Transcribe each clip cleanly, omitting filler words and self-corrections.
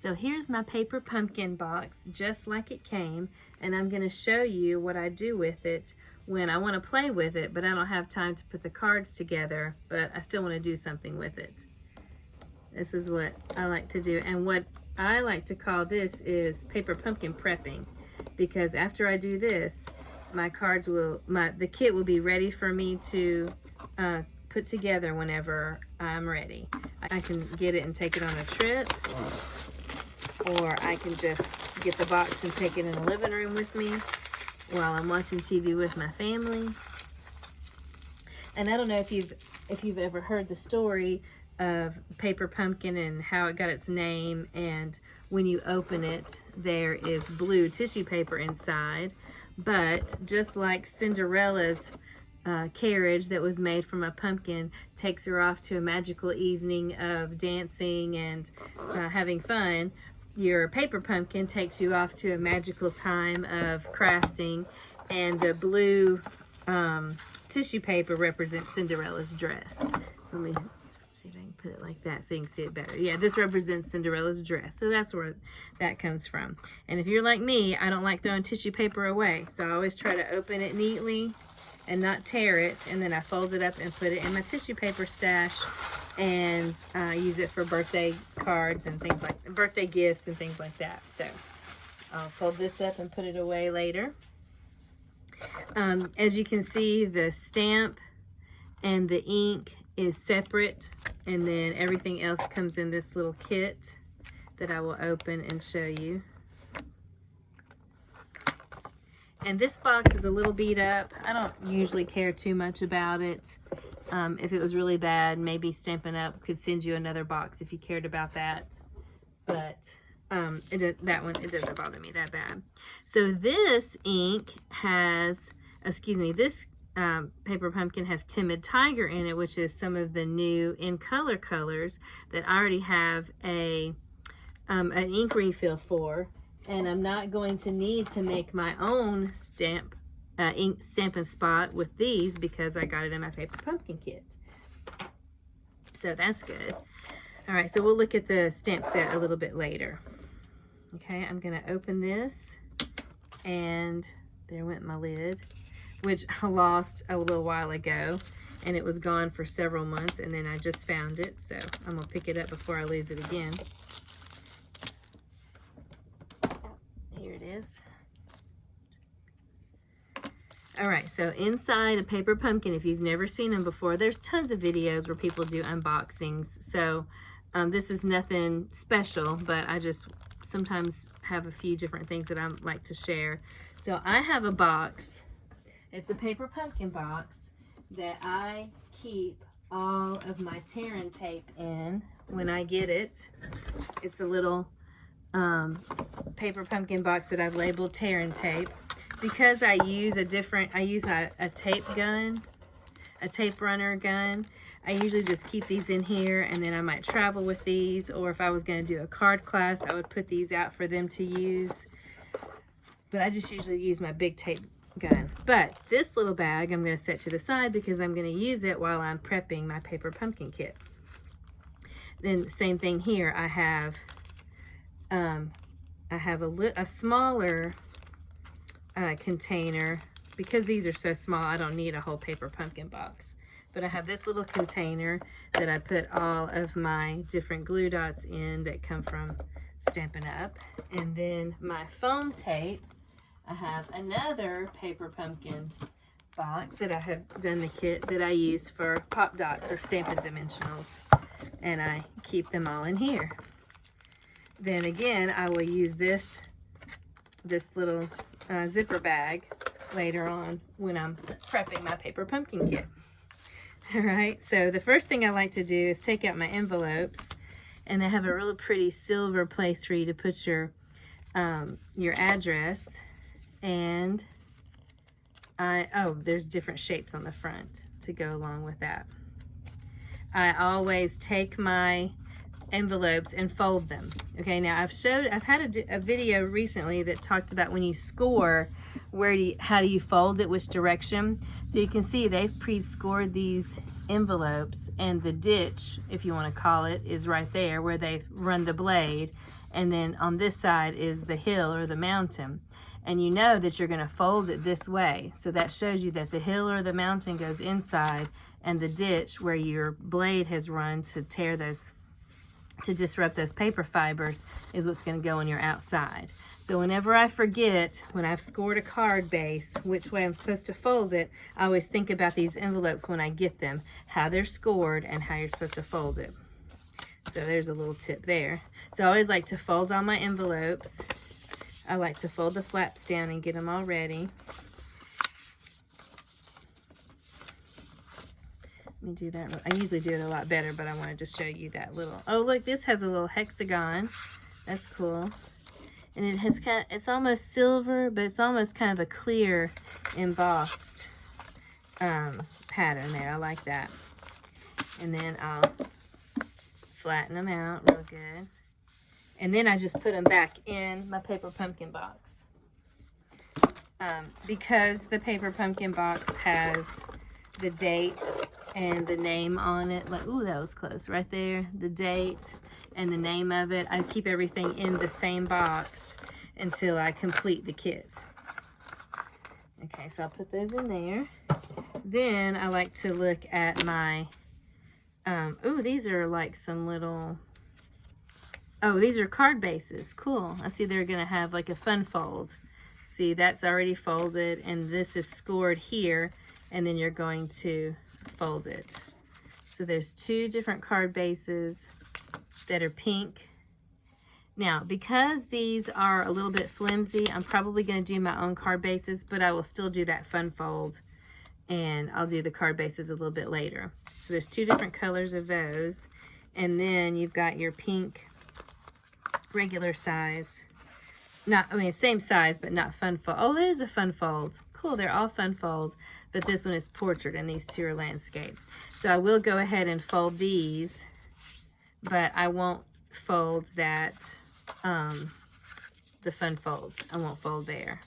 So here's my paper pumpkin box, just like it came, and I'm going to show you what I do with it when I want to play with it, but I don't have time to put the cards together, but I still want to do something with it. This is what I like to do, and what I like to call this is paper pumpkin prepping, because after I do this, my cards will, the kit will be ready for me to put together whenever I'm ready. I can get it and take it on a trip, or I can just get the box and take it in the living room with me while I'm watching TV with my family. And I don't know if you've ever heard the story of paper pumpkin and how it got its name, and when you open it there is blue tissue paper inside, but just like Cinderella's carriage that was made from a pumpkin takes her off to a magical evening of dancing and having fun, your paper pumpkin takes you off to a magical time of crafting, and the blue tissue paper represents Cinderella's dress. Let me see if I can put it like that so you can see it better. Yeah, this represents Cinderella's dress. So that's where that comes from. And if you're like me, I don't like throwing tissue paper away. So I always try to open it neatly and not tear it. And then I fold it up and put it in my tissue paper stash and use it for birthday cards and things like birthday gifts and things like that. So I'll fold this up and put it away later. As you can see, the stamp and the ink is separate, and then everything else comes in this little kit that I will open and show you. And this box is a little beat up. I don't usually care too much about it. If it was really bad, maybe Stampin' Up could send you another box if you cared about that. But it doesn't bother me that bad. So this ink has, this paper pumpkin has Timid Tiger in it, which is some of the new in color colors that I already have an ink refill for, and I'm not going to need to make my own ink Stampin' Spot with these because I got it in my paper pumpkin kit. So that's good. All right, so we'll look at the stamp set a little bit later. Okay, I'm gonna open this, and there went my lid, which I lost a little while ago, and it was gone for several months, and then I just found it, so I'm gonna pick it up before I lose it again. Here it is. All right, so inside a paper pumpkin, if you've never seen them before, there's tons of videos where people do unboxings, so this is nothing special, but I just sometimes have a few different things that I like to share. So I have a box. It's a paper pumpkin box that I keep all of my tearing tape in when I get it. It's a little paper pumpkin box that I've labeled tearing tape, because I use a tape gun, a tape runner gun. I usually just keep these in here, and then I might travel with these, or if I was going to do a card class, I would put these out for them to use. But I just usually use my big tape gun. But this little bag I'm going to set to the side because I'm going to use it while I'm prepping my paper pumpkin kit. Then the same thing here. I have a smaller container, because these are so small I don't need a whole paper pumpkin box. But I have this little container that I put all of my different glue dots in that come from Stampin' Up. And then my foam tape, I have another paper pumpkin box that I have done the kit that I use for pop dots or Stampin' Dimensionals. And I keep them all in here. Then again, I will use this little zipper bag later on when I'm prepping my paper pumpkin kit. All right, so the first thing I like to do is take out my envelopes, and they have a really pretty silver place for you to put your address. And there's different shapes on the front to go along with that. I always take my envelopes and fold them. Okay, now I've had a video recently that talked about when you score, how do you fold it, which direction. So you can see they've pre-scored these envelopes, and the ditch, if you want to call it, is right there where they run the blade, and then on this side is the hill or the mountain. And you know that you're going to fold it this way, so that shows you that the hill or the mountain goes inside, and the ditch where your blade has run to disrupt those paper fibers is what's going to go on your outside. So whenever I forget, when I've scored a card base, which way I'm supposed to fold it, I always think about these envelopes when I get them, how they're scored and how you're supposed to fold it. So there's a little tip there. So I always like to fold all my envelopes. I like to fold the flaps down and get them all ready. Let me do that. I usually do it a lot better, but I wanted to show you that little. Oh, look, this has a little hexagon. That's cool. And it has it's almost silver, but it's almost kind of a clear embossed pattern there. I like that. And then I'll flatten them out real good. And then I just put them back in my paper pumpkin box. Because the paper pumpkin box has the date and the name on it, like, ooh, that was close right there, the date and the name of it, I keep everything in the same box until I complete the kit. Okay, so I'll put those in there. Then I like to look at my ooh, these are like some little, oh, these are card bases. Cool. I see they're gonna have like a fun fold. See, that's already folded, and this is scored here, and then you're going to fold it. So there's two different card bases that are pink. Now, because these are a little bit flimsy, I'm probably going to do my own card bases, but I will still do that fun fold, and I'll do the card bases a little bit later. So there's two different colors of those, and then you've got your pink regular size. Same size, but not fun fold. Oh, there's a fun fold. Cool, they're all fun fold, but this one is portrait and these two are landscape. So I will go ahead and fold these, but I won't fold that, the fun fold. I won't fold there.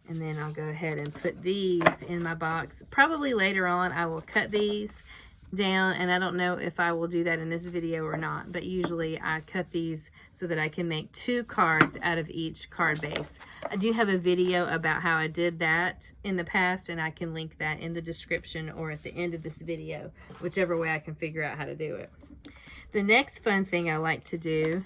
And then I'll go ahead and put these in my box. Probably later on I will cut these down, and I don't know if I will do that in this video or not, but usually I cut these so that I can make 2 cards out of each card base. I do have a video about how I did that in the past, and I can link that in the description or at the end of this video, whichever way I can figure out how to do it. The next fun thing I like to do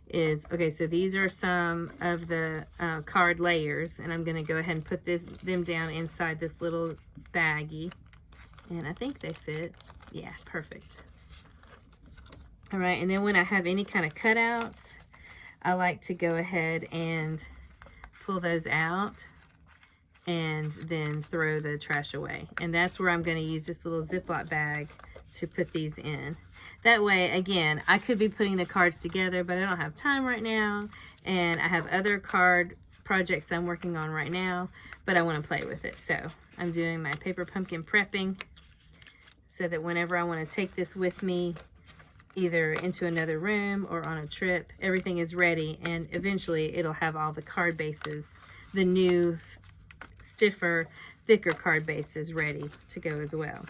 is, okay, so these are some of the card layers, and I'm going to go ahead and put them down inside this little baggie, and I think they fit. Yeah, perfect. All right, and then when I have any kind of cutouts, I like to go ahead and pull those out and then throw the trash away. And that's where I'm going to use this little Ziploc bag to put these in. That way, again, I could be putting the cards together, but I don't have time right now, and I have other card projects I'm working on right now, but I want to play with it. So I'm doing my paper pumpkin prepping, so that whenever I want to take this with me, either into another room or on a trip, everything is ready, and eventually it'll have all the card bases, the new, stiffer, thicker card bases ready to go as well.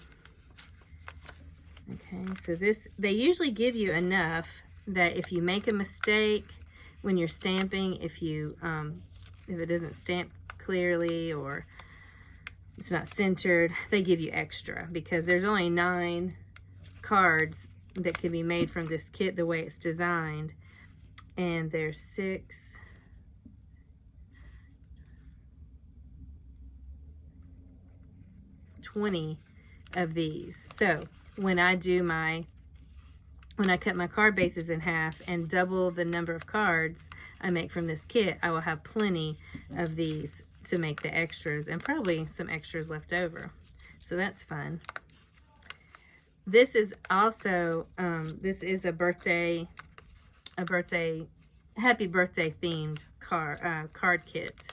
Okay, so this, they usually give you enough that if you make a mistake when you're stamping, if it doesn't stamp clearly or it's not centered, they give you extra, because there's only 9 cards that can be made from this kit the way it's designed, and there's 20 of these. So when I cut my card bases in half and double the number of cards I make from this kit, I will have plenty of these to make the extras, and probably some extras left over. So that's fun. This is also, this is a happy birthday themed card kit.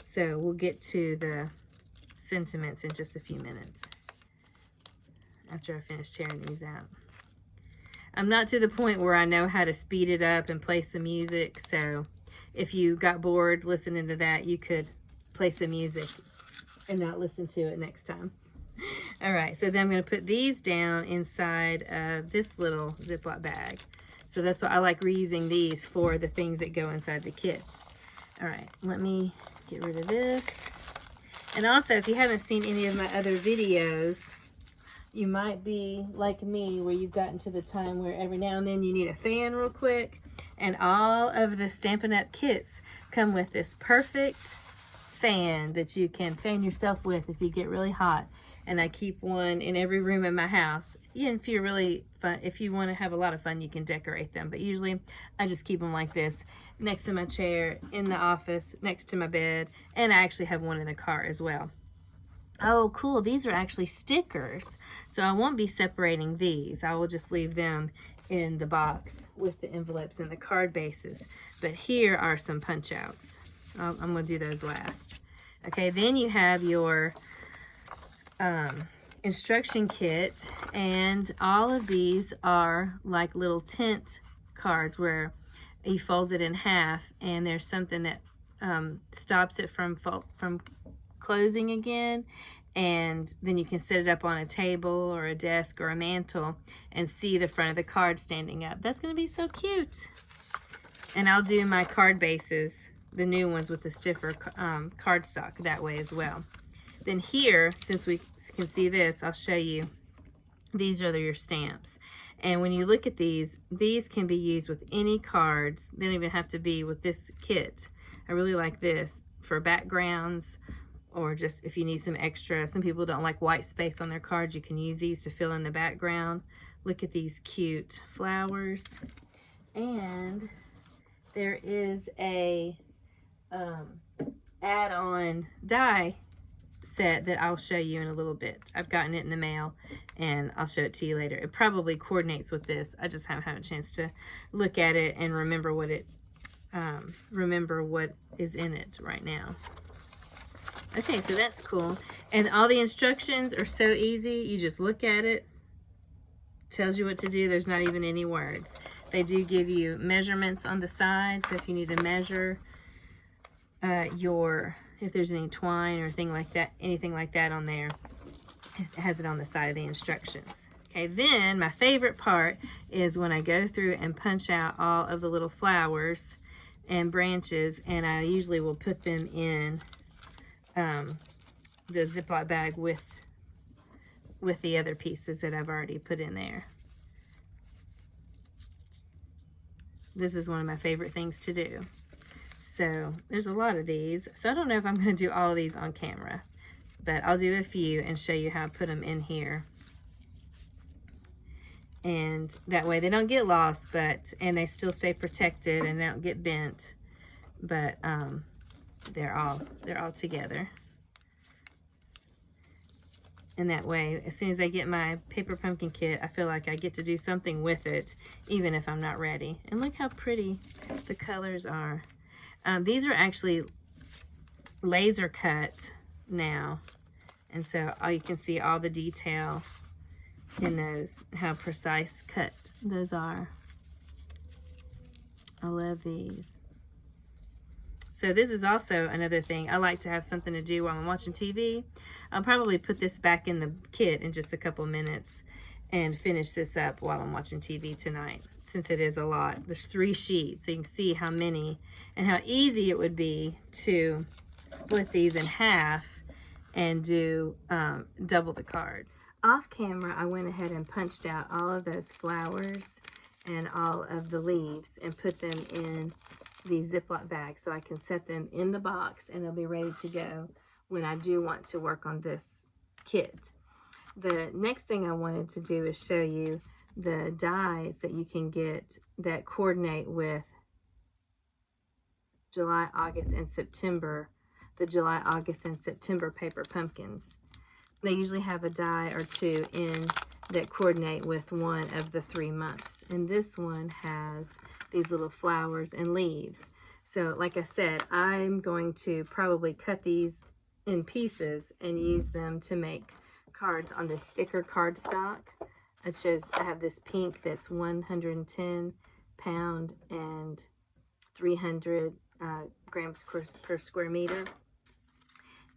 So we'll get to the sentiments in just a few minutes after I finish tearing these out. I'm not to the point where I know how to speed it up and play some music, so if you got bored listening to that, you could play some music and not listen to it next time. All right, so then I'm going to put these down inside of this little Ziploc bag. So that's why I like reusing these for the things that go inside the kit. All right, let me get rid of this. And also, if you haven't seen any of my other videos, you might be like me where you've gotten to the time where every now and then you need a fan real quick. And all of the Stampin' Up! Kits come with this perfect fan that you can fan yourself with if you get really hot. And I keep one in every room in my house. Even if you're really fun, if you want to have a lot of fun, you can decorate them. But usually I just keep them like this next to my chair, in the office, next to my bed. And I actually have one in the car as well. Oh, cool. These are actually stickers. So I won't be separating these. I will just leave them in the box with the envelopes and the card bases. But here are some punch outs. I'm going to do those last. Okay, then you have your instruction kit. And all of these are like little tent cards where you fold it in half and there's something that stops it from closing again, and then you can set it up on a table or a desk or a mantle and see the front of the card standing up. That's going to be so cute. And I'll do my card bases, the new ones with the stiffer cardstock, that way as well. Then here, since we can see this, I'll show you. These are your stamps. And when you look at these can be used with any cards. They don't even have to be with this kit. I really like this for backgrounds, or just if you need some extra. Some people don't like white space on their cards. You can use these to fill in the background. Look at these cute flowers. And there is a add-on die set that I'll show you in a little bit. I've gotten it in the mail and I'll show it to you later. It probably coordinates with this. I just haven't had a chance to look at it and remember what is in it right now. Okay, so that's cool. And all the instructions are so easy. You just look at it, tells you what to do. There's not even any words. They do give you measurements on the side, so if you need to measure if there's any twine or anything like that on there, it has it on the side of the instructions. Okay, then my favorite part is when I go through and punch out all of the little flowers and branches, and I usually will put them in the Ziploc bag with the other pieces that I've already put in there. This is one of my favorite things to do. So there's a lot of these. So I don't know if I'm going to do all of these on camera, but I'll do a few and show you how I put them in here. And that way they don't get lost, and they still stay protected and they don't get bent. But they're all together. And that way, as soon as I get my paper pumpkin kit, I feel like I get to do something with it, even if I'm not ready. And look how pretty the colors are. These are actually laser cut now. And so you can see all the detail in those, how precise cut those are. I love these. So this is also another thing. I like to have something to do while I'm watching TV. I'll probably put this back in the kit in just a couple minutes and finish this up while I'm watching TV tonight, since it is a lot. There's 3 sheets, so you can see how many and how easy it would be to split these in half and do double the cards. Off camera, I went ahead and punched out all of those flowers and all of the leaves and put them in these Ziploc bags so I can set them in the box and they'll be ready to go when I do want to work on this kit. The next thing I wanted to do is show you the dies that you can get that coordinate with July, August, and September, the July, August, and September paper pumpkins. They usually have a die or two in that coordinate with one of the 3 months. And this one has these little flowers and leaves. So like I said, I'm going to probably cut these in pieces and use them to make cards on this thicker cardstock. it shows I have this pink that's 110 pound and 300 grams per square meter.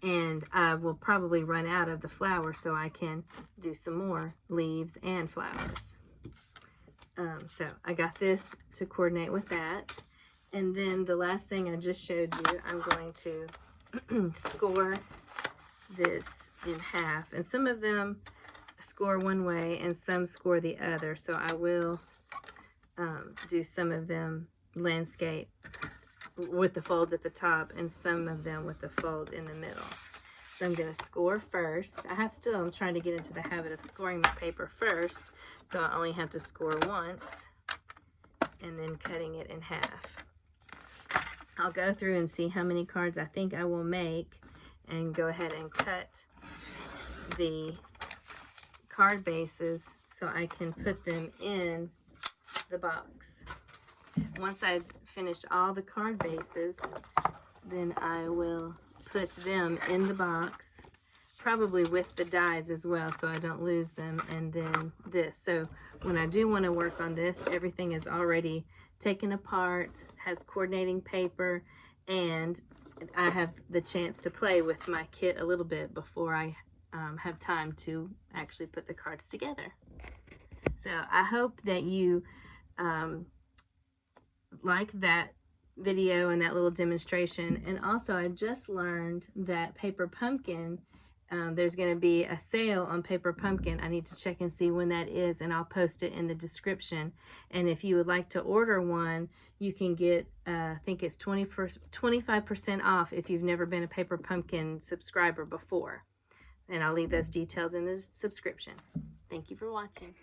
And I will probably run out of the flower so I can do some more leaves and flowers. So I got this to coordinate with that. And then the last thing I just showed you, I'm going to score this in half. And some of them score one way and some score the other. So I will do some of them landscape with the folds at the top and some of them with the fold in the middle. So I'm going to score first. I'm trying to get into the habit of scoring my paper first, so I only have to score once and then cutting it in half. I'll go through and see how many cards I think I will make and go ahead and cut the card bases so I can put them in the box. Once I've finished all the card bases, then I will put them in the box, probably with the dies as well so I don't lose them, and then this. So when I do want to work on this, everything is already taken apart, has coordinating paper, and I have the chance to play with my kit a little bit before I have time to actually put the cards together. So I hope that you like that video and that little demonstration. And also I just learned that Paper Pumpkin, there's going to be a sale on Paper Pumpkin. I need to check and see when that is, and I'll post it in the description. And if you would like to order one, you can get I think it's 25% off if you've never been a Paper Pumpkin subscriber before. And I'll leave those details in the subscription. Thank you for watching.